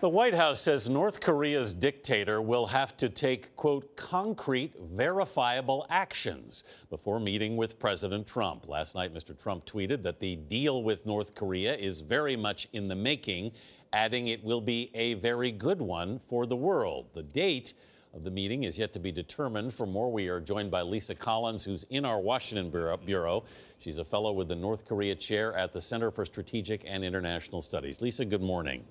The White House says North Korea's dictator will have to take, quote, concrete, verifiable actions before meeting with President Trump. Last night, Mr. Trump tweeted that the deal with North Korea is very much in the making, adding it will be a very good one for the world. The date of the meeting is yet to be determined. For more, we are joined by Lisa Collins, who's in our Washington bureau. She's a fellow with the North Korea chair at the Center for Strategic and International Studies. Lisa, good morning.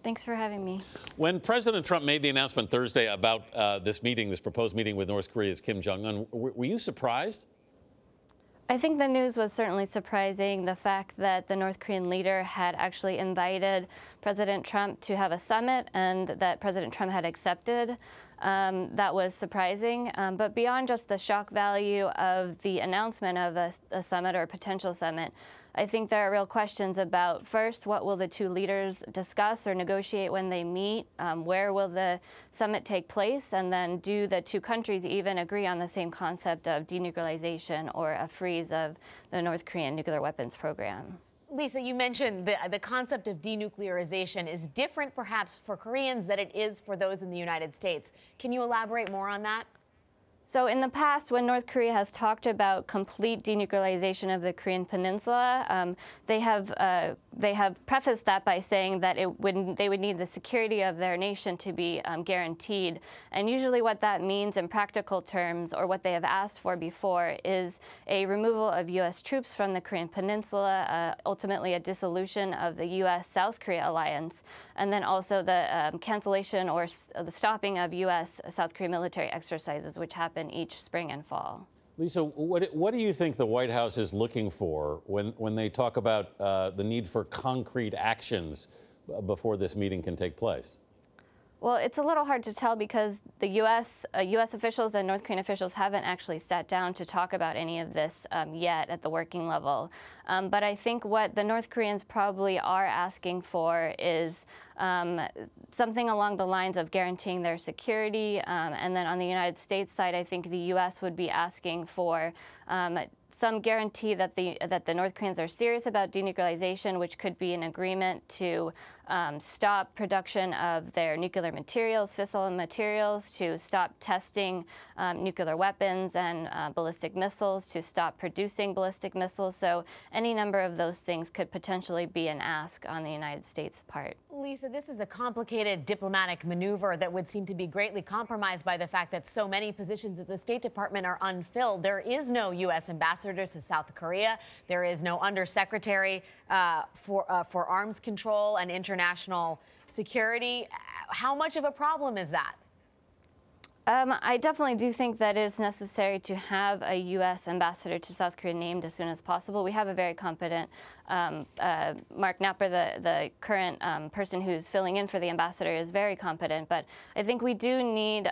Thanks for having me. When President Trump made the announcement Thursday about this proposed meeting with North Korea's Kim Jong-un, were you surprised? I think the news was certainly surprising. The fact that the North Korean leader had actually invited President Trump to have a summit and that President Trump had accepted, that was surprising. But beyond just the shock value of the announcement of a summit or a potential summit, I think there are real questions about, first, what will the two leaders discuss or negotiate when they meet? Where will the summit take place? And then do the two countries even agree on the same concept of denuclearization or a freeze of the North Korean nuclear weapons program? Lisa, you mentioned the concept of denuclearization is different perhaps for Koreans than it is for those in the United States. Can you elaborate more on that? So in the past, when North Korea has talked about complete denuclearization of the Korean Peninsula, they have prefaced that by saying that they would need the security of their nation to be guaranteed. And usually what that means in practical terms, or what they have asked for before, is a removal of U.S. troops from the Korean Peninsula, ultimately a dissolution of the U.S.-South Korea alliance, and then also the cancellation or the stopping of U.S.-South Korea military exercises, which happen each spring and fall. Lisa, what do you think the White House is looking for when they talk about the need for concrete actions before this meeting can take place? Well, it's a little hard to tell because the U.S. officials and North Korean officials haven't actually sat down to talk about any of this yet at the working level. But I think what the North Koreans probably are asking for is something along the lines of guaranteeing their security. And then on the United States side, I think the U.S. would be asking for some guarantee that the North Koreans are serious about denuclearization, which could be an agreement to stop production of their nuclear materials, fissile materials, to stop testing nuclear weapons and ballistic missiles, to stop producing ballistic missiles. So any number of those things could potentially be an ask on the United States' part. Lisa, this is a complicated diplomatic maneuver that would seem to be greatly compromised by the fact that so many positions at the State Department are unfilled. There is no U.S. ambassador to South Korea. There is no undersecretary for arms control and international security. How much of a problem is that? I definitely do think that it is necessary to have a U.S. ambassador to South Korea named as soon as possible. We have a very competent Mark Napper, the current person who's filling in for the ambassador, is very competent. But I think we do need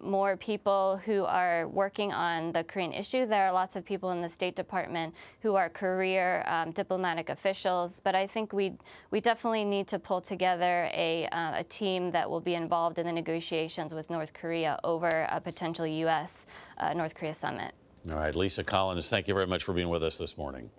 more people who are working on the Korean issue. There are lots of people in the State Department who are career diplomatic officials. But I think we definitely need to pull together a team that will be involved in the negotiations with North Korea over a potential U.S. North Korea summit. All right, Lisa Collins, thank you very much for being with us this morning.